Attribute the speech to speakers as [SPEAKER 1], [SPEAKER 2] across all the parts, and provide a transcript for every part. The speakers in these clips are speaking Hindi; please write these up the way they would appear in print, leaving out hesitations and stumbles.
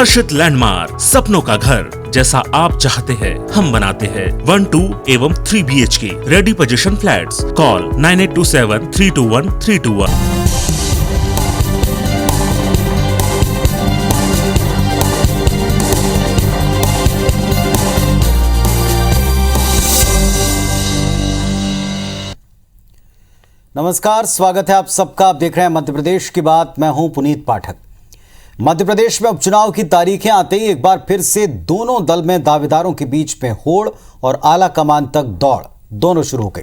[SPEAKER 1] हर्षित लैंडमार्क, सपनों का घर जैसा आप चाहते हैं हम बनाते हैं। 1, 2 एवं 3 BHK ready position flats. Call 9827321321।
[SPEAKER 2] नमस्कार, स्वागत है आप सबका। आप देख रहे हैं मध्य प्रदेश की बात। मैं हूं पुनीत पाठक। मध्य प्रदेश में उपचुनाव की तारीखें आते ही एक बार फिर से दोनों दल में दावेदारों के बीच में होड़ और आला कमान तक दौड़ दोनों शुरू हो गई।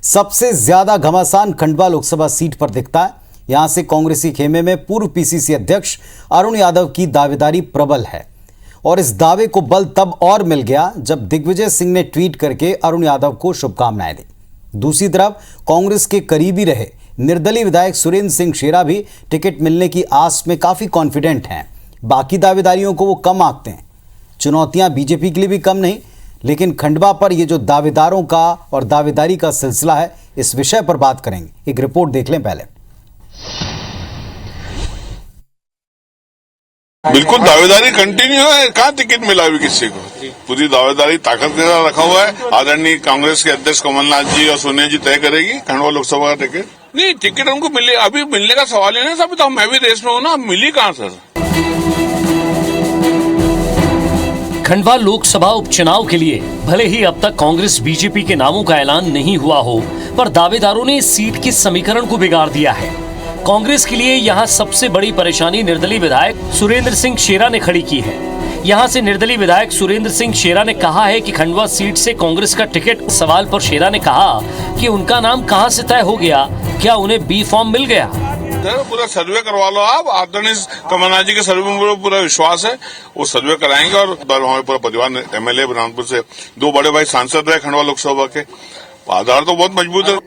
[SPEAKER 2] सबसे ज्यादा घमासान खंडवा लोकसभा सीट पर दिखता है। यहां से कांग्रेसी खेमे में पूर्व PCC अध्यक्ष अरुण यादव की दावेदारी प्रबल है और इस दावे को बल तब और मिल गया जब दिग्विजय सिंह ने ट्वीट करके अरुण यादव को शुभकामनाएं दी। दूसरी तरफ कांग्रेस के करीबी रहे निर्दलीय विधायक सुरेंद्र सिंह शेरा भी टिकट मिलने की आस में काफी कॉन्फिडेंट हैं। बाकी दावेदारियों को वो कम आंकते हैं। चुनौतियां बीजेपी के लिए भी कम नहीं, लेकिन खंडवा पर ये जो दावेदारों का और दावेदारी का सिलसिला है, इस विषय पर बात करेंगे। एक रिपोर्ट देख लें पहले।
[SPEAKER 3] बिल्कुल दावेदारी कंटिन्यू है। कहाँ टिकट मिला अभी किसी को? पूरी दावेदारी ताकत के साथ रखा हुआ है। आदरणीय कांग्रेस के अध्यक्ष कमलनाथ जी और सोनिया जी तय करेगी खंडवा लोकसभा का टिकट। नहीं, टिकट उनको मिले, अभी मिलने का सवाल ही नहीं। सब तो मैं भी रेस में हूँ ना, मिली कहाँ सर?
[SPEAKER 4] खंडवा लोकसभा उपचुनाव के लिए भले ही अब तक कांग्रेस बीजेपी के नामों का ऐलान नहीं हुआ हो, पर दावेदारों ने इस सीट के समीकरण को बिगाड़ दिया है। कांग्रेस के लिए यहाँ सबसे बड़ी परेशानी निर्दलीय विधायक सुरेंद्र सिंह शेरा ने खड़ी की है। यहाँ से निर्दलीय विधायक सुरेंद्र सिंह शेरा ने कहा है कि खंडवा सीट से कांग्रेस का टिकट। सवाल पर शेरा ने कहा कि उनका नाम कहां से तय हो गया, क्या उन्हें बी फॉर्म मिल गया?
[SPEAKER 3] पूरा सर्वे करवा लो आप। आदरणीय कमलनाथ जी के सर्वे में पूरा विश्वास है, वो सर्वे कराएंगे। और हमारे पूरा परिवार MLA बुरहानपुर से 2 बड़े भाई सांसद रहे खंडवा लोकसभा के, आधार तो बहुत मजबूत है।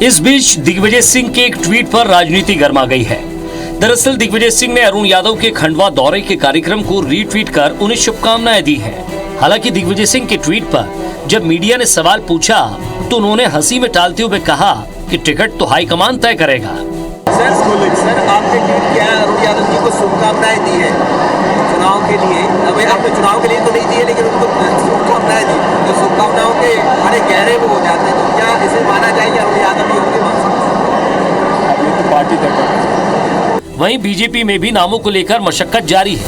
[SPEAKER 4] इस बीच दिग्विजय सिंह के एक ट्वीट पर राजनीति गर्मा गई है। दरअसल दिग्विजय सिंह ने अरुण यादव के खंडवा दौरे के कार्यक्रम को रीट्वीट कर उन्हें शुभकामनाएं दी हैं। हालांकि दिग्विजय सिंह के ट्वीट पर जब मीडिया ने सवाल पूछा तो उन्होंने हंसी में टालते हुए कहा कि टिकट तो हाईकमान तय करेगा।
[SPEAKER 5] सर आपने ट्वीट किया, अरुण यादव जी को शुभकामनाएं दी है चुनाव के लिए। अभी आपने चुनाव के लिए तो नहीं दी है, लेकिन उनको शुभकामनाएं दी। तो शुभकामनाओं के बड़े गहरे वो हो जाते हैं। तो क्या इसे माना जाएगा अरुण यादव जी होंगे पार्टी तक?
[SPEAKER 4] वहीं बीजेपी में भी नामों को लेकर मशक्कत जारी है।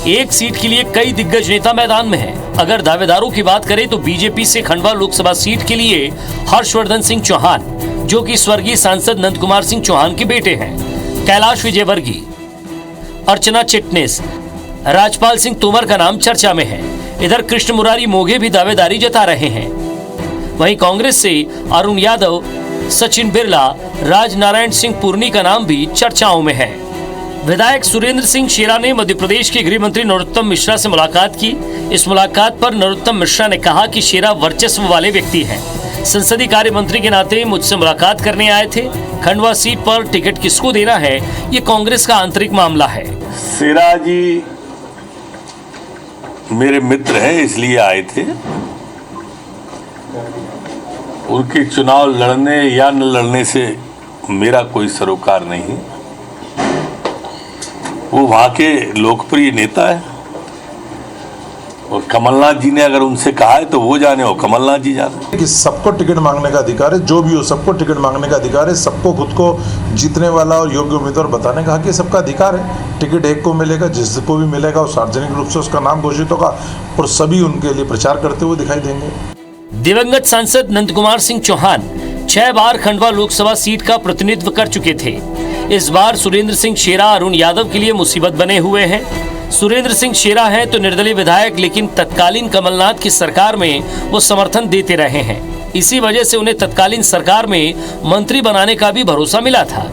[SPEAKER 4] एक सीट के लिए कई दिग्गज नेता मैदान में हैं। अगर दावेदारों की बात करें तो बीजेपी से खंडवा लोकसभा सीट के लिए हर्षवर्धन सिंह चौहान, जो कि स्वर्गीय सांसद नंद कुमार सिंह चौहान के बेटे हैं, कैलाश विजयवर्गीय, अर्चना चिटनेस, राजपाल सिंह तोमर का नाम चर्चा में है। इधर कृष्ण मुरारी मोघे भी दावेदारी जता रहे हैं। वहीं कांग्रेस से अरुण यादव, सचिन बिरला, राजनारायण सिंह पुरनी का नाम भी चर्चाओं में है। विधायक सुरेंद्र सिंह शेरा ने मध्य प्रदेश के गृह मंत्री नरोत्तम मिश्रा से मुलाकात की। इस मुलाकात पर नरोत्तम मिश्रा ने कहा कि शेरा वर्चस्व वाले व्यक्ति हैं। संसदीय कार्य मंत्री के नाते मुझसे मुलाकात करने आए थे। खंडवा सीट पर टिकट किसको देना है, ये कांग्रेस का आंतरिक मामला है।
[SPEAKER 6] शेरा जी मेरे मित्र हैं, इसलिए आए थे। उनके चुनाव लड़ने या न लड़ने से मेरा कोई सरोकार नहीं। वो वहाँ के लोकप्रिय नेता है और कमलनाथ जी ने अगर उनसे कहा है तो वो जाने, और कमलनाथ जी जाने।
[SPEAKER 7] कि सबको टिकट मांगने का अधिकार है, जो भी हो सबको टिकट मांगने का अधिकार है। सबको खुद को जीतने वाला और योग्य उम्मीदवार बताने का हक, ये सबका अधिकार है। टिकट एक को मिलेगा, जिसको भी मिलेगा वो सार्वजनिक रूप से उसका नाम घोषित होगा और सभी उनके लिए प्रचार करते हुए दिखाई देंगे।
[SPEAKER 4] दिवंगत सांसद नंद कुमार सिंह चौहान 6 बार खंडवा लोकसभा सीट का प्रतिनिधित्व कर चुके थे। इस बार सुरेंद्र सिंह शेरा अरुण यादव के लिए मुसीबत बने हुए हैं। सुरेंद्र सिंह शेरा हैं तो निर्दलीय विधायक, लेकिन तत्कालीन कमलनाथ की सरकार में वो समर्थन देते रहे हैं। इसी वजह से उन्हें तत्कालीन सरकार में मंत्री बनाने का भी भरोसा मिला था।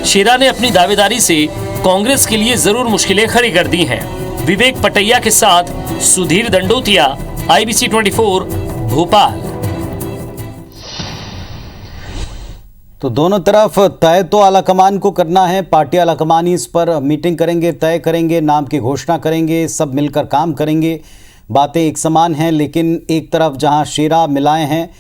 [SPEAKER 4] शेरा ने अपनी दावेदारी से कांग्रेस के लिए जरूर मुश्किलें खड़ी कर दी हैं। विवेक पटैया के साथ सुधीर दंडोतिया, IBC 24 भोपाल।
[SPEAKER 2] तो दोनों तरफ तय तो आलाकमान को करना है। पार्टी आलाकमान ही इस पर मीटिंग करेंगे, तय करेंगे, नाम की घोषणा करेंगे, सब मिलकर काम करेंगे। बातें एक समान हैं, लेकिन एक तरफ जहां शेरा मिलाए हैं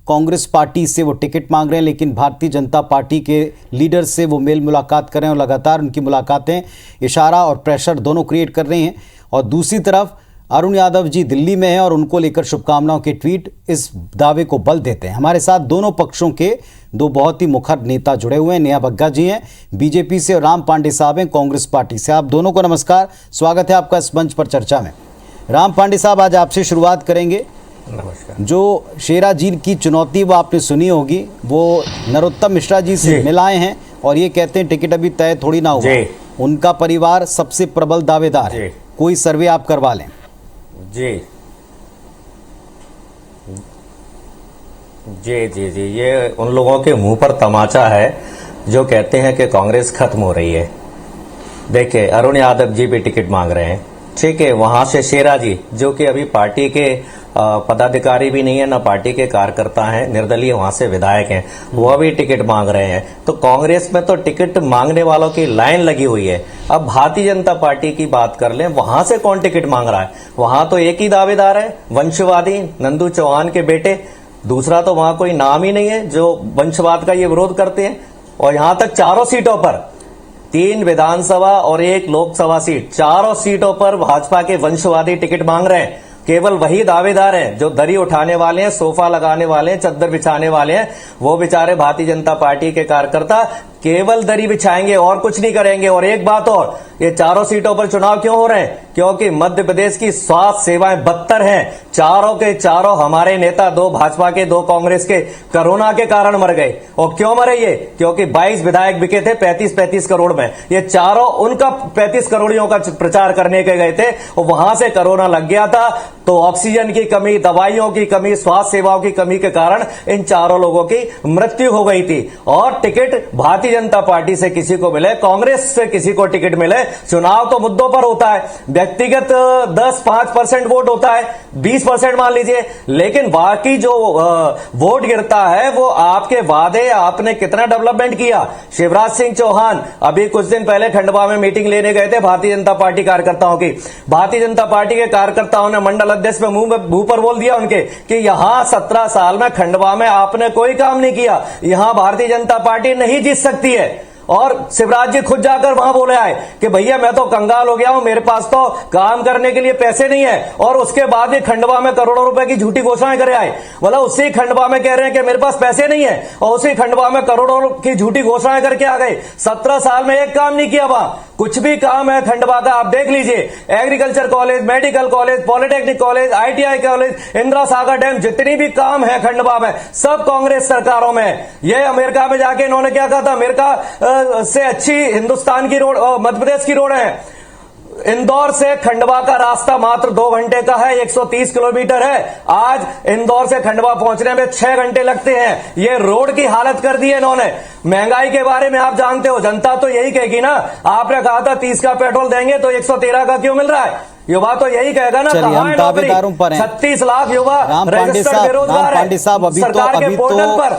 [SPEAKER 2] कांग्रेस पार्टी से वो टिकट मांग रहे हैं, लेकिन भारतीय जनता पार्टी के लीडर से वो मेल मुलाकात कर रहे हैं और लगातार उनकी मुलाकातें इशारा और प्रेशर दोनों क्रिएट कर रही हैं। और दूसरी तरफ अरुण यादव जी दिल्ली में हैं और उनको लेकर शुभकामनाओं के ट्वीट इस दावे को बल देते हैं। हमारे साथ दोनों पक्षों के दो बहुत ही मुखर नेता जुड़े हुए हैं। नेहा बग्गा जी हैं बीजेपी से और राम पांडे साहब हैं कांग्रेस पार्टी से। आप दोनों को नमस्कार, स्वागत है आपका इस मंच पर चर्चा में। राम पांडे साहब, आज आपसे शुरुआत करेंगे।
[SPEAKER 8] नमस्कार।
[SPEAKER 2] जो शेरा जी की चुनौती वो आपने सुनी होगी, वो नरोत्तम मिश्रा जी से मिलाए हैं और ये कहते हैं टिकट अभी तय थोड़ी ना हुआ। उनका परिवार सबसे प्रबल दावेदार है, कोई सर्वे आप करवा लें।
[SPEAKER 8] जी जी जी जी ये उन लोगों के मुंह पर तमाचा है जो कहते हैं कि कांग्रेस खत्म हो रही है। देखिए, अरुण यादव जी भी टिकट मांग रहे हैं, ठीक है। वहां से शेरा जी जो कि अभी पार्टी के पदाधिकारी भी नहीं है, ना पार्टी के कार्यकर्ता हैं, निर्दलीय वहां से विधायक हैं, वो भी टिकट मांग रहे हैं। तो कांग्रेस में तो टिकट मांगने वालों की लाइन लगी हुई है। अब भारतीय जनता पार्टी की बात कर लें, वहां से कौन टिकट मांग रहा है? वहां तो एक ही दावेदार है, वंशवादी नंदू चौहान के बेटे। दूसरा तो वहां कोई नाम ही नहीं है जो वंशवाद का ये विरोध करते हैं। और यहां तक चारों सीटों पर, 3 विधानसभा और 1 लोकसभा सीट, चारों सीटों पर भाजपा के वंशवादी टिकट मांग रहे हैं। केवल वही दावेदार हैं जो दरी उठाने वाले हैं, सोफा लगाने वाले हैं, चद्दर बिछाने वाले हैं। वो बेचारे भारतीय जनता पार्टी के कार्यकर्ता केवल दरी बिछाएंगे और कुछ नहीं करेंगे। और एक बात और, ये चारों सीटों पर चुनाव क्यों हो रहे हैं? क्योंकि मध्य प्रदेश की स्वास्थ्य सेवाएं बदतर हैं। चारों के चारों हमारे नेता, 2 भाजपा के 2 कांग्रेस के, कोरोना के कारण मर गए। और क्यों मरे ये? क्योंकि 22 विधायक बिके थे 35-35 करोड़ में। ये चारों उनका 35 करोड़ियों का प्रचार करने के गए थे और वहां से कोरोना लग गया था। तो ऑक्सीजन की कमी, दवाइयों की कमी, स्वास्थ्य सेवाओं की कमी के कारण इन चारों लोगों की मृत्यु हो गई थी। और टिकट भारतीय जनता पार्टी से किसी को मिले, कांग्रेस से किसी को टिकट मिले, चुनाव तो मुद्दों पर होता है। व्यक्तिगत 10-5% वोट होता है, 20% मान लीजिए, लेकिन बाकी जो वोट गिरता है वो आपके वादे, आपने कितना डेवलपमेंट किया। शिवराज सिंह चौहान अभी कुछ दिन पहले खंडवा में मीटिंग लेने गए थे भारतीय जनता पार्टी कार्यकर्ताओं की। भारतीय जनता पार्टी के कार्यकर्ताओं ने मंडल अध्यक्ष में मुंह पर बोल दिया उनके कि यहां 17 साल में खंडवा में आपने कोई काम नहीं किया, यहां भारतीय जनता पार्टी नहीं जीत सकती है। और शिवराज जी खुद जाकर वहां बोले आए कि भैया मैं तो कंगाल हो गया हूं, मेरे पास तो काम करने के लिए पैसे नहीं है। और उसके बाद ये खंडवा में करोड़ों रुपए की झूठी घोषणाएं करे आए। बोला उसी खंडवा में कह रहे हैं कि मेरे पास पैसे नहीं है और उसी खंडवा में करोड़ों की झूठी घोषणाएं करके आ गए। 17 साल में एक काम नहीं किया वहां। कुछ भी काम है खंडवा का आप देख लीजिए, agriculture college, medical college, polytechnic college, ITI college, Indira Sagar dam, जितनी भी काम है खंडवा में सब कांग्रेस सरकारों में। ये अमेरिका में जाके इन्होंने क्या कहा था, अमेरिका से अच्छी हिंदुस्तान की रोड, मध्य प्रदेश की रोड है। इंदौर से खंडवा का रास्ता मात्र 2 घंटे का है, 130 किलोमीटर है। आज इंदौर से खंडवा पहुंचने में 6 घंटे लगते हैं। ये रोड की हालत कर दी है इन्होंने। महंगाई के बारे में आप जानते हो, जनता तो यही कहेगी ना, आपने कहा था 30 का पेट्रोल देंगे तो 113 का क्यों मिल रहा है? युवा तो यही कहेगा ना।
[SPEAKER 2] चलिए, हम दावेदारों पर हैं।
[SPEAKER 8] 36 लाख युवा
[SPEAKER 2] राम पांडे साहब,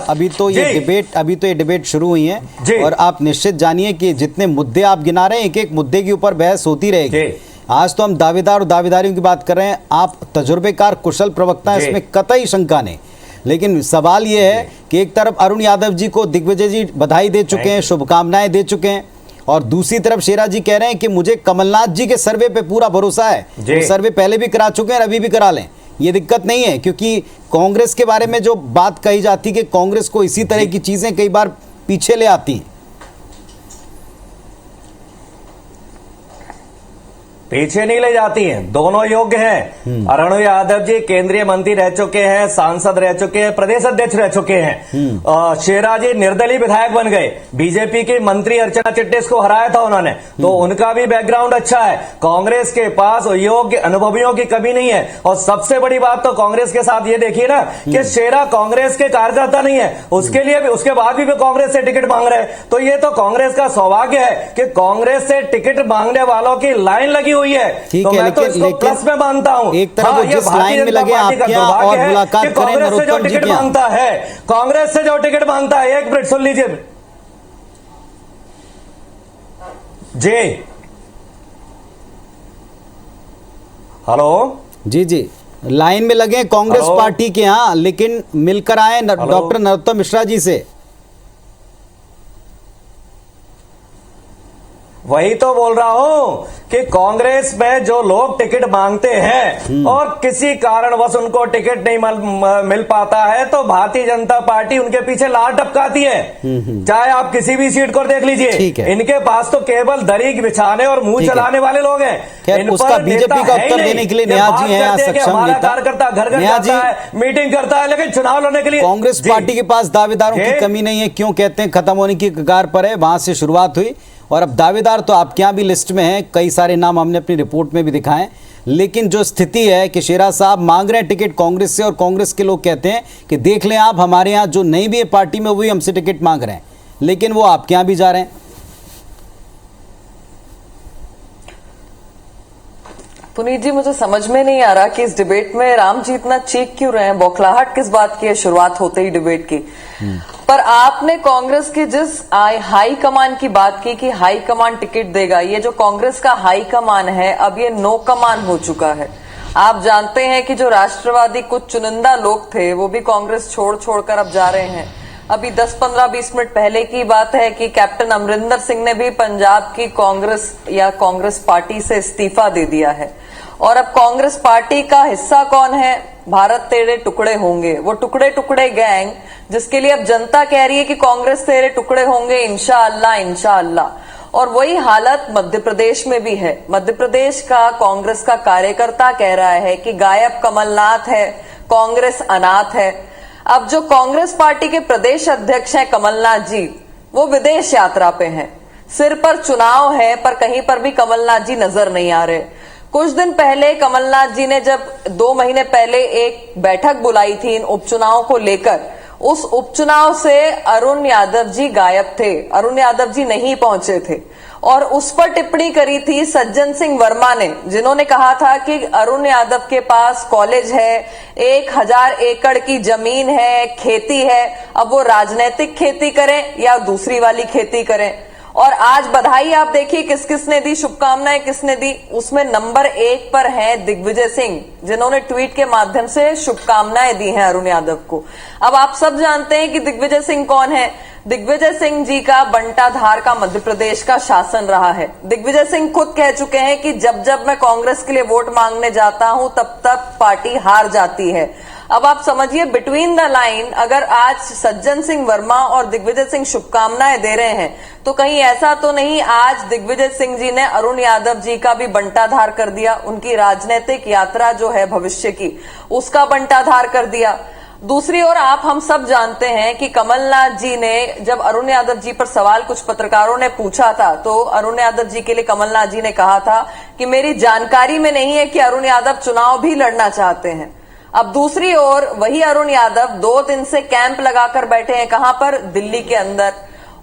[SPEAKER 2] अभी तो ये डिबेट शुरू हुई है और आप निश्चित जानिए कि जितने मुद्दे आप गिना रहे हैं, एक एक मुद्दे के ऊपर बहस होती रहेगी। आज तो हम दावेदार और दावेदारियों की बात कर रहे हैं। आप तजुर्बेकार कुशल प्रवक्ता हैं, इसमें कतई शंका नहीं। लेकिन सवाल ये है कि एक तरफ अरुण यादव जी को दिग्विजय जी बधाई दे चुके हैं, शुभकामनाएं दे चुके हैं, और दूसरी तरफ शेरा जी कह रहे हैं कि मुझे कमलनाथ जी के सर्वे पे पूरा भरोसा है। वो सर्वे पहले भी करा चुके हैं, अभी भी करा लें, ये दिक्कत नहीं है। क्योंकि कांग्रेस के बारे में जो बात कही जाती है कि कांग्रेस को इसी तरह की चीजें कई बार पीछे ले आती हैं।
[SPEAKER 8] पीछे नहीं ले जाती हैं, दोनों योग्य हैं। अरुण यादव जी केंद्रीय मंत्री रह चुके हैं, सांसद रह चुके हैं, प्रदेश अध्यक्ष रह चुके हैं। शेरा जी निर्दलीय विधायक बन गए, बीजेपी की मंत्री अर्चना चिटनिस को हराया था उन्होंने, तो उनका भी बैकग्राउंड अच्छा है। कांग्रेस के पास योग्य अनुभवियों की कमी नहीं है। और सबसे बड़ी बात तो कांग्रेस के साथ ये देखिए ना कि शेरा कांग्रेस के कार्यकर्ता नहीं है, उसके लिए भी, उसके बाद भी कांग्रेस से टिकट मांग रहे हैं। तो ये तो कांग्रेस का सौभाग्य है कि कांग्रेस से टिकट मांगने वालों की लाइन लगी हुई है।
[SPEAKER 2] ठीक है, लेकिन
[SPEAKER 8] प्लस में मानता हूं।
[SPEAKER 2] एक तरफ जिस लाइन में लगे आप क्या और मुलाकात करें नरोत्तम जी,
[SPEAKER 8] मांगता है कांग्रेस से जो टिकट मांगता है, एक मिनट सुन लीजिए जी। हेलो
[SPEAKER 2] जी जी, लाइन में लगे कांग्रेस
[SPEAKER 8] हेलो?
[SPEAKER 2] पार्टी के यहाँ, लेकिन मिलकर आए डॉक्टर नरोत्तम मिश्रा जी से।
[SPEAKER 8] वही तो बोल रहा हूं कि कांग्रेस में जो लोग टिकट मांगते हैं और किसी कारणवश उनको टिकट नहीं मिल पाता है तो भारतीय जनता पार्टी उनके पीछे लाल टपकाती है। चाहे आप किसी भी सीट को देख लीजिए, इनके पास तो केवल दरीक बिछाने और मुंह चलाने वाले लोग हैं। इन
[SPEAKER 2] उसका बीजेपी का उत्तर देने के लिए नेहा जी हैं सक्षम नेता।
[SPEAKER 8] कार्यकर्ता घर घर जाता है, मीटिंग करता है, लेकिन चुनाव लड़ने के लिए
[SPEAKER 2] कांग्रेस पार्टी के पास दावेदारों की कमी नहीं है, क्यों कहते हैं खत्म होने की कगार पर है, वहां से शुरुआत हुई और अब दावेदार तो आपके यहाँ भी लिस्ट में हैं, कई सारे नाम हमने अपनी रिपोर्ट में भी दिखाए। लेकिन जो स्थिति है कि शेरा साहब मांग रहे हैं टिकट कांग्रेस से और कांग्रेस के लोग कहते हैं कि देख लें आप, हमारे यहाँ जो नहीं भी है पार्टी में वही हमसे टिकट मांग रहे हैं, लेकिन वो आपके यहाँ भी जा रहे हैं।
[SPEAKER 9] पुनीत जी, मुझे समझ में नहीं आ रहा कि इस डिबेट में राम जी इतना चीख क्यों रहे हैं, बौखलाहट किस बात की है शुरुआत होते ही डिबेट की। पर आपने कांग्रेस की जिस हाई कमान की बात की कि हाई कमान टिकट देगा, ये जो कांग्रेस का हाई कमान है अब ये नो कमान हो चुका है। आप जानते हैं कि जो राष्ट्रवादी कुछ चुनिंदा लोग थे वो भी कांग्रेस छोड़कर अब जा रहे हैं। अभी 10-15-20 मिनट पहले की बात है कि कैप्टन अमरिंदर सिंह ने भी पंजाब की कांग्रेस या कांग्रेस पार्टी से इस्तीफा दे दिया है। और अब कांग्रेस पार्टी का हिस्सा कौन है? भारत तेरे टुकड़े होंगे, वो टुकड़े टुकड़े गैंग, जिसके लिए अब जनता कह रही है कि कांग्रेस तेरे टुकड़े होंगे इंशाअल्लाह इंशाअल्लाह। और वही हालत मध्य प्रदेश में भी है। मध्य प्रदेश का कांग्रेस का कार्यकर्ता कह रहा है कि गायब कमलनाथ है, कांग्रेस अनाथ है। अब जो कांग्रेस पार्टी के प्रदेश अध्यक्ष हैं कमलनाथ जी, वो विदेश यात्रा पे हैं, सिर पर चुनाव है पर कहीं पर भी कमलनाथ जी नजर नहीं आ रहे। कुछ दिन पहले कमलनाथ जी ने जब 2 महीने पहले एक बैठक बुलाई थी इन उपचुनाव को लेकर, उस उपचुनाव से अरुण यादव जी गायब थे, अरुण यादव जी नहीं पहुंचे थे। और उस पर टिप्पणी करी थी सज्जन सिंह वर्मा ने, जिन्होंने कहा था कि अरुण यादव के पास कॉलेज है, 1000 एकड़ की जमीन है, खेती है, अब वो राजनीतिक खेती करें या दूसरी वाली खेती करें। और आज बधाई आप देखिए किस किसने दी, शुभकामनाएं किसने दी, उसमें नंबर 1 पर है दिग्विजय सिंह, जिन्होंने ट्वीट के माध्यम से शुभकामनाएं दी हैं अरुण यादव को। अब आप सब जानते हैं कि दिग्विजय सिंह कौन है। दिग्विजय सिंह जी का बंटाधार का मध्य प्रदेश का शासन रहा है। दिग्विजय सिंह खुद कह चुके हैं कि जब जब मैं कांग्रेस के लिए वोट मांगने जाता हूं तब तब पार्टी हार जाती है। अब आप समझिए बिटवीन द लाइन, अगर आज सज्जन सिंह वर्मा और दिग्विजय सिंह शुभकामनाएं दे रहे हैं तो कहीं ऐसा तो नहीं आज दिग्विजय सिंह जी ने अरुण यादव जी का भी बंटाधार कर दिया, उनकी राजनीतिक यात्रा जो है भविष्य की उसका बंटाधार कर दिया। दूसरी ओर आप हम सब जानते हैं कि कमलनाथ जी ने जब अरुण यादव जी पर सवाल कुछ पत्रकारों ने पूछा था तो अरुण यादव जी के लिए कमलनाथ जी ने कहा था कि मेरी जानकारी में नहीं है कि अरुण यादव चुनाव भी लड़ना चाहते हैं। अब दूसरी ओर वही अरुण यादव 2 दिन से कैंप लगाकर बैठे हैं, कहां पर? दिल्ली के अंदर।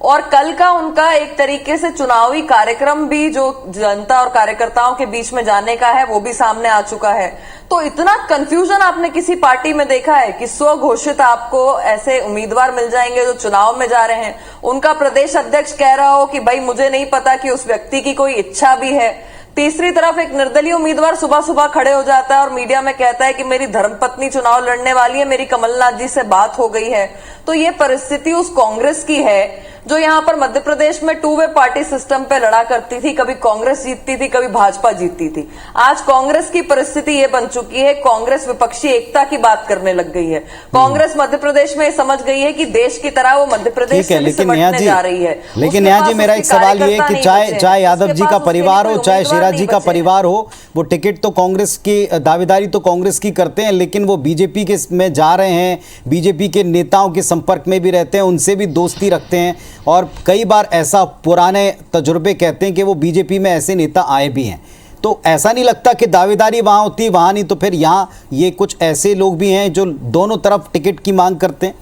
[SPEAKER 9] और कल का उनका एक तरीके से चुनावी कार्यक्रम भी जो जनता और कार्यकर्ताओं के बीच में जाने का है वो भी सामने आ चुका है। तो इतना कंफ्यूजन आपने किसी पार्टी में देखा है कि स्वघोषित आपको ऐसे उम्मीदवार मिल जाएंगे जो चुनाव में जा रहे हैं, उनका प्रदेश अध्यक्ष कह रहा हो कि भाई मुझे नहीं पता कि उस व्यक्ति की कोई इच्छा भी है। तीसरी तरफ एक निर्दलीय उम्मीदवार सुबह सुबह खड़े हो जाता है और मीडिया में कहता है कि मेरी धर्मपत्नी चुनाव लड़ने वाली है, मेरी कमलनाथ जी से बात हो गई है। तो ये परिस्थिति उस कांग्रेस की है जो यहां पर मध्य प्रदेश में 2 वे पार्टी सिस्टम पे लड़ा करती थी, कभी कांग्रेस जीतती थी कभी भाजपा जीतती थी। आज कांग्रेस की परिस्थिति ये बन चुकी है, कांग्रेस विपक्षी एकता की बात करने लग गई है। कांग्रेस मध्य प्रदेश में समझ गई है कि देश की तरह वो मध्य प्रदेश से निपटने जा रही है।
[SPEAKER 2] लेकिन नेहा जी, मेरा एक सवाल ये है कि चाहे यादव जी का परिवार हो चाहे शेरा जी का परिवार हो, वो टिकट तो कांग्रेस की दावेदारी तो कांग्रेस की करते हैं, लेकिन वो बीजेपी के में जा रहे हैं, बीजेपी के नेताओं के संपर्क में भी रहते हैं, उनसे भी दोस्ती रखते हैं और कई बार ऐसा पुराने तजुर्बे कहते हैं कि वो बीजेपी में ऐसे नेता आए भी हैं। तो ऐसा नहीं लगता कि दावेदारी वहाँ होती है वहाँ नहीं, तो फिर यहाँ ये कुछ ऐसे लोग भी हैं जो दोनों तरफ टिकट की मांग करते हैं?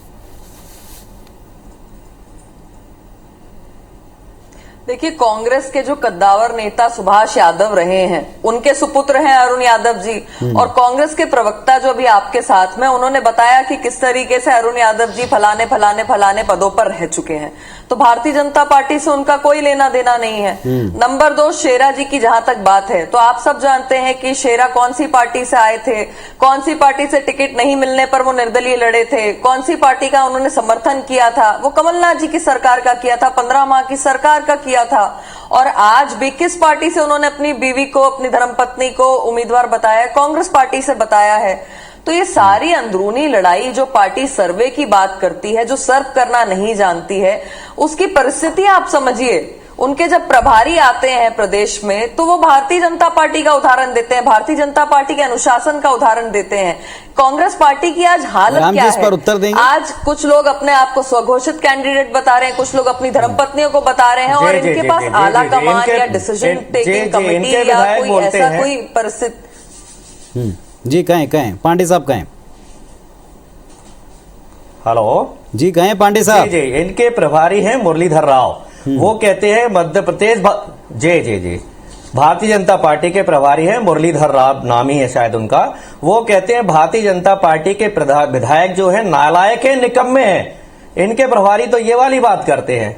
[SPEAKER 9] देखिए, कांग्रेस के जो कद्दावर नेता सुभाष यादव रहे हैं, उनके सुपुत्र हैं अरुण यादव जी, और कांग्रेस के प्रवक्ता जो अभी आपके साथ में, उन्होंने बताया कि किस तरीके से अरुण यादव जी फलाने फलाने फलाने पदों पर रह चुके हैं। तो भारतीय जनता पार्टी से उनका कोई लेना देना नहीं है। नंबर 2, शेरा जी की जहां तक बात है, तो आप सब जानते हैं कि शेरा कौन सी पार्टी से आए थे, कौन सी पार्टी से टिकट नहीं मिलने पर वो निर्दलीय लड़े थे, कौन सी पार्टी का उन्होंने समर्थन किया था, वो कमलनाथ जी की सरकार का किया था, 15 माह की सरकार का किया था। और आज भी किस पार्टी से उन्होंने अपनी बीवी को, अपनी धर्मपत्नी को उम्मीदवार बताया? कांग्रेस पार्टी से बताया है। तो ये सारी अंदरूनी लड़ाई जो पार्टी सर्वे की बात करती है, जो सर्व करना नहीं जानती है, उसकी परिस्थिति आप समझिए। उनके जब प्रभारी आते हैं प्रदेश में, तो वो भारतीय जनता पार्टी का उदाहरण देते हैं, भारतीय जनता पार्टी के अनुशासन का उदाहरण देते हैं। कांग्रेस पार्टी की आज हालत क्या है?
[SPEAKER 2] पर उत्तर देंगे।
[SPEAKER 9] आज कुछ लोग अपने आप को स्वघोषित कैंडिडेट बता रहे हैं, कुछ लोग अपनी धर्मपत्नियों को बता रहे हैं, और इनके पास आला कमान या डिसीजन टेकिंग कमेटी या कोई ऐसा कोई परिस्थिति।
[SPEAKER 2] जी कहें पांडे साहब कहें।
[SPEAKER 8] हेलो
[SPEAKER 2] जी कहें पांडे साहब।
[SPEAKER 8] जी इनके प्रभारी हैं मुरलीधर राव। वो कहते हैं मध्य प्रदेश जी भारतीय जनता पार्टी के प्रभारी हैं मुरलीधर राव, नाम ही है शायद उनका। वो कहते हैं भारतीय जनता पार्टी के विधायक जो है नालायक है, निकम्मे हैं। इनके प्रभारी तो ये वाली बात करते हैं।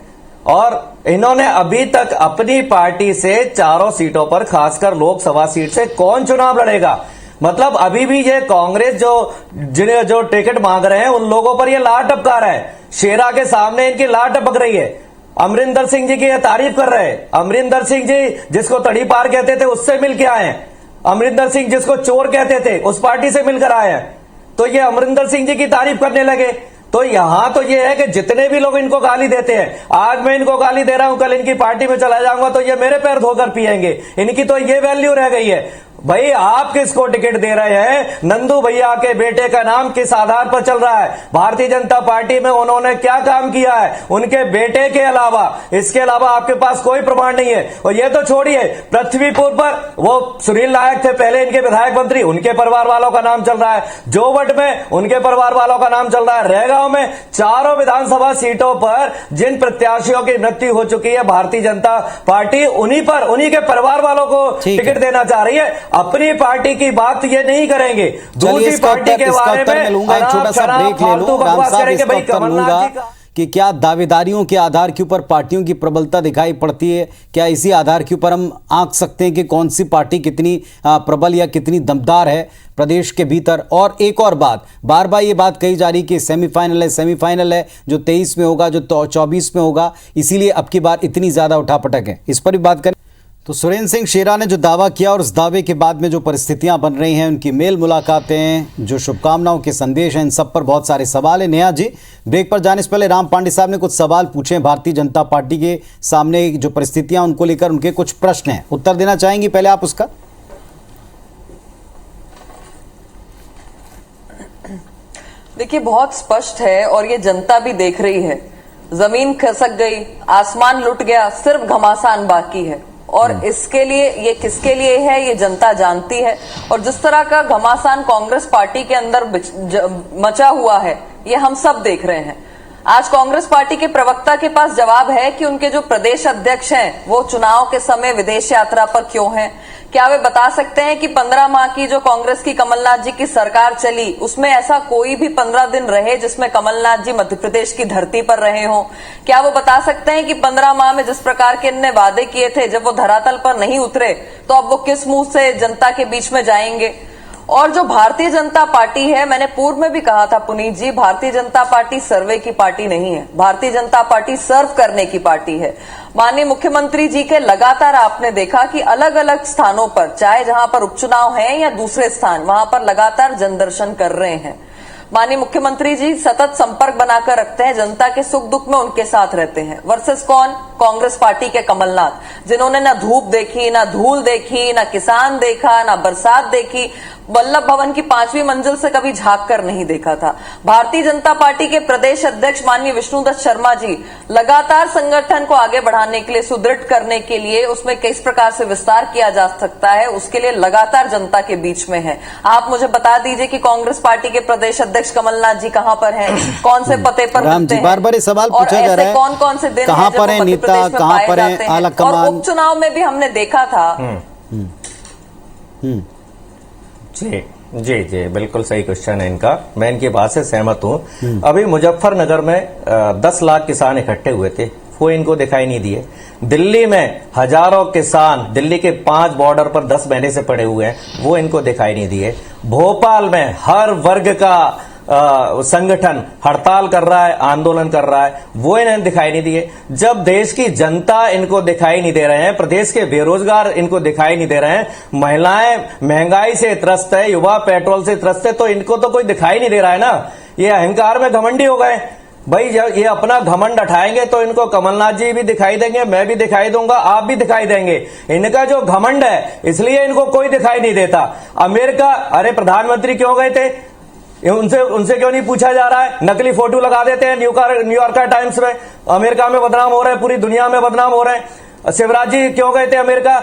[SPEAKER 8] और इन्होंने अभी तक अपनी पार्टी से 4 सीटों पर, खासकर लोकसभा सीट से कौन चुनाव लड़ेगा, मतलब अभी भी ये कांग्रेस जिन्हें जो टिकट मांग रहे हैं उन लोगों पर ये लात टपका रहा है। शेरा के सामने इनकी लात टपक रही है। अमरिंदर सिंह जी की ये तारीफ कर रहे हैं। अमरिंदर सिंह जी जिसको तड़ी पार कहते थे उससे मिल के आए हैं। अमरिंदर सिंह जिसको चोर कहते थे उस पार्टी से मिलकर आए हैं। तो ये अमरिंदर सिंह जी की तारीफ करने लगे। तो यहां तो ये है कि जितने भी लोग इनको गाली देते हैं, आज मैं इनको गाली दे रहा हूं, कल इनकी पार्टी में चला जाऊंगा तो ये मेरे पैर धोकर पिएंगे। इनकी तो ये वैल्यू रह गई है। भाई आप किसको टिकट दे रहे हैं? नंदू भैया के बेटे का नाम किस आधार पर चल रहा है? भारतीय जनता पार्टी में उन्होंने क्या काम किया है उनके बेटे के अलावा? इसके अलावा आपके पास कोई प्रमाण नहीं है। और ये तो छोड़िए, पृथ्वीपुर पर वो सुनील नायक थे पहले इनके विधायक मंत्री, उनके परिवार वालों का नाम चल रहा है। जोवट में उनके परिवार वालों का नाम चल रहा है। रहगांव में 4 विधानसभा सीटों पर जिन प्रत्याशियों की मृत्यु हो चुकी है, भारतीय जनता पार्टी उन्हीं के परिवार वालों को टिकट देना चाह रही है। अपनी पार्टी की बात ये नहीं करेंगे, दूसरी पार्टी के बारे में
[SPEAKER 2] लूंगा। एक छोटा सा ब्रेक ले लूं। राम साहब इसका उत्तर लूंगा कि क्या दावेदारियों के आधार के ऊपर पार्टियों की प्रबलता दिखाई पड़ती है? क्या इसी आधार के ऊपर हम आंक सकते हैं कि कौन सी पार्टी कितनी प्रबल या कितनी दमदार है प्रदेश के भीतर? और एक और बात, बार बार ये बात कही जा रही कि सेमीफाइनल है जो 23 में होगा, जो 24 में होगा, इसीलिए अब की बार इतनी ज्यादा उठापटक है। इस पर भी बात करें। तो सुरेंद्र सिंह शेरा ने जो दावा किया और उस दावे के बाद में जो परिस्थितियां बन रही हैं, उनकी मेल मुलाकातें, जो शुभकामनाओं के संदेश हैं, इन सब पर बहुत सारे सवाल हैं। नेहा जी, ब्रेक पर जाने से पहले राम पांडे साहब ने कुछ सवाल पूछे भारतीय जनता पार्टी के सामने जो परिस्थितियां उनको लेकर, उनके कुछ प्रश्न हैं, उत्तर देना चाहेंगी पहले आप उसका?
[SPEAKER 9] देखिए, बहुत स्पष्ट है और ये जनता भी देख रही है। जमीन खसक गई, आसमान लुट गया, सिर्फ घमासान बाकी है। और इसके लिए, ये किसके लिए है, ये जनता जानती है। और जिस तरह का घमासान कांग्रेस पार्टी के अंदर मचा हुआ है, ये हम सब देख रहे हैं। आज कांग्रेस पार्टी के प्रवक्ता के पास जवाब है कि उनके जो प्रदेश अध्यक्ष हैं वो चुनाव के समय विदेश यात्रा पर क्यों हैं। क्या वे बता सकते हैं कि 15 माह की जो कांग्रेस की कमलनाथ जी की सरकार चली, उसमें ऐसा कोई भी 15 दिन रहे जिसमें कमलनाथ जी मध्य प्रदेश की धरती पर रहे हों? क्या वो बता सकते हैं कि 15 माह में जिस प्रकार के इनने वादे किए थे, जब वो धरातल पर नहीं उतरे, तो अब वो किस मुंह से जनता के बीच में जाएंगे? और जो भारतीय जनता पार्टी है, मैंने पूर्व में भी कहा था पुनीत जी, भारतीय जनता पार्टी सर्वे की पार्टी नहीं है। भारतीय जनता पार्टी सर्व करने की पार्टी है। माननीय मुख्यमंत्री जी के लगातार आपने देखा कि अलग अलग स्थानों पर, चाहे जहां पर उपचुनाव है या दूसरे स्थान, वहां पर लगातार जनदर्शन कर रहे हैं। माननीय मुख्यमंत्री जी सतत संपर्क बनाकर रखते हैं, जनता के सुख दुख में उनके साथ रहते हैं। वर्सेस कौन? कांग्रेस पार्टी के कमलनाथ, जिन्होंने ना धूप देखी, ना धूल देखी, ना किसान देखा, ना बरसात देखी, वल्लभ भवन की 5वीं मंजिल से कभी झांक कर नहीं देखा था। भारतीय जनता पार्टी के प्रदेश अध्यक्ष माननीय विष्णुदत्त शर्मा जी लगातार संगठन को आगे बढ़ाने के लिए, सुदृढ़ करने के लिए, उसमें किस प्रकार से विस्तार किया जा सकता है, उसके लिए लगातार जनता के बीच में है। आप मुझे बता दीजिए कि कांग्रेस पार्टी के प्रदेश अध्यक्ष कमलनाथ जी कहां पर हैं, कौन से पते पर मिलते हैं,
[SPEAKER 2] बार-बार सवाल पूछा जा रहा है,
[SPEAKER 9] कौन कौन से दिन
[SPEAKER 2] कहां पर है नेता, कहां पर है आला कमान।
[SPEAKER 9] और उपचुनाव में भी हमने देखा था।
[SPEAKER 8] जी जी बिल्कुल सही क्वेश्चन है इनका, मैं इनकी बात से सहमत हूं। अभी मुजफ्फरनगर में 10 लाख किसान इकट्ठे हुए थे, वो इनको दिखाई नहीं दिए। दिल्ली में हजारों किसान दिल्ली के 5 बॉर्डर पर 10 महीने से पड़े हुए हैं, वो इनको दिखाई नहीं दिए। भोपाल में हर वर्ग का संगठन हड़ताल कर रहा है, आंदोलन कर रहा है, वो इन्हें दिखाई नहीं दिए। जब देश की जनता इनको दिखाई नहीं दे रहे हैं, प्रदेश के बेरोजगार इनको दिखाई नहीं दे रहे हैं, महिलाएं महंगाई से त्रस्त है, युवा पेट्रोल से त्रस्त है, तो इनको तो कोई दिखाई नहीं दे रहा है ना। ये अहंकार में घमंडी हो गए भाई। जब ये अपना घमंड उठाएंगे तो इनको कमलनाथ जी भी दिखाई देंगे, मैं भी दिखाई दूंगा, आप भी दिखाई देंगे। इनका जो घमंड है इसलिए इनको कोई दिखाई नहीं देता। अमेरिका, अरे प्रधानमंत्री क्यों गए थे, उनसे क्यों नहीं पूछा जा रहा है? नकली फोटो लगा देते हैं न्यूयॉर्कर टाइम्स में, अमेरिका में बदनाम हो रहे हैं, पूरी दुनिया में बदनाम हो रहे हैं। शिवराज जी क्यों गए थे अमेरिका?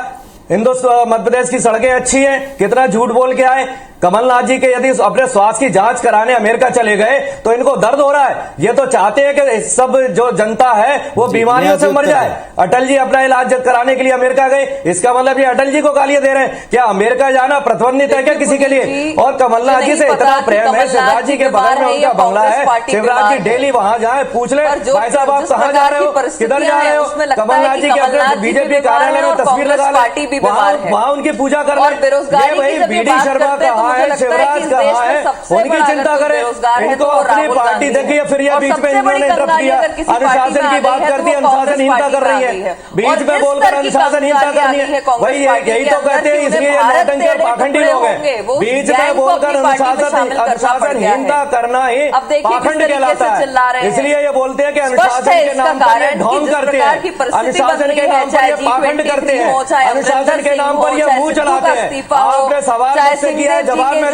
[SPEAKER 8] मध्य प्रदेश की सड़कें अच्छी हैं, कितना झूठ बोल के आए। कमलनाथ जी के यदि अपने स्वास्थ्य की जांच कराने अमेरिका चले गए तो इनको दर्द हो रहा है। ये तो चाहते हैं कि सब जो जनता है वो बीमारियों से मर जाए। अटल जी अपना इलाज कराने के लिए अमेरिका गए, इसका मतलब ये अटल जी को गालियां दे रहे हैं। क्या अमेरिका जाना प्रतिबंधित है क्या किसी के लिए? और कमलनाथ जी से इतना प्रेम है, शिवराज जी के बगल में उनका बंगला है, शिवराज जी डेली वहां जाए, पूछ ले भाई साहब आप कहां जा रहे हो, किधर जा रहे हो? कमलनाथ जी के अपने बीजेपी कार्यालय में तस्वीर लगा ले, वहां उनकी पूजा कर रहे। भाई बीडी शर्मा का है, शिवराज कहाँ है, उनकी चिंता करें। इनको अपनी पार्टी देखिए, फिर ये बीच में इन्होंने इंटरप्ट किया, अनुशासन की बात करती है, अनुशासनहीनता कर रही है, बीच में बोलकर अनुशासनहीनता करनी है। भाई यही तो कहते हैं, इसलिए नौटंकी और पाखंडी लोग हैं। बीच में बोलकर अनुशासनहीनता करना ही पाखंड कहलाता है। इसलिए ये बोलते हैं कि अनुशासन के नाम पर ये ढोंग करते हैं, अनुशासन के नाम पर ये पाखंड करते हैं, अनुशासन के नाम पर ये मुंह चलाते हैं। आपने सवाल मुझसे किया है, जवाब में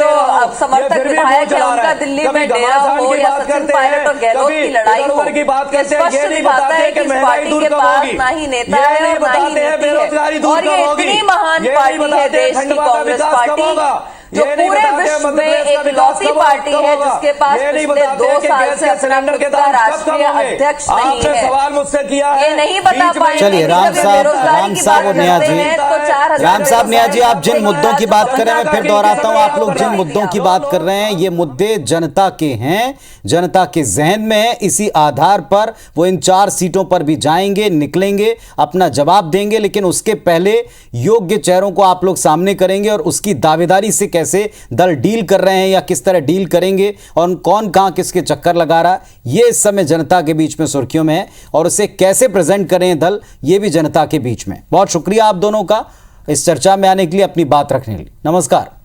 [SPEAKER 9] समर्थक विधायक है उनका दिल्ली में डेरा हो या सचिन पायलट और गहलोत की लड़ाई हो, स्पष्ट दिखाता है कि इस पार्टी के पास ना ही नेता है और ना ही नीति है। और ये इतनी महान पार्टी है देश की कांग्रेस पार्टी, जो पूरे विश्व में एक लौती पार्टी है जिसके पास पिछले 2 साल से अपना राष्ट्रीय अध्यक्ष नहीं है।
[SPEAKER 8] सवाल मुझसे किया है,
[SPEAKER 9] ये नहीं बता पाएंगे।
[SPEAKER 2] चलिए राम साहब और नेहा जी, आप जिन मुद्दों की बात कर रहे हैं, मैं फिर दोहराता हूं, आप लोग जिन मुद्दों की बात कर रहे हैं, ये मुद्दे जनता के हैं, जनता के जहन में है। इसी आधार पर वो इन 4 सीटों पर भी जाएंगे, निकलेंगे, अपना जवाब देंगे, लेकिन उसके पहले योग्य चेहरों को आप लोग सामने करेंगे और उसकी दावेदारी से कैसे दल डील कर रहे हैं या किस तरह डील करेंगे और कौन कहां किसके चक्कर लगा रहा है, ये इस समय जनता के बीच में सुर्खियों में है। और उसे कैसे प्रेजेंट करें दल, ये भी जनता के बीच में। बहुत शुक्रिया आप दोनों का इस चर्चा में आने के लिए, अपनी बात रखने के लिए। नमस्कार।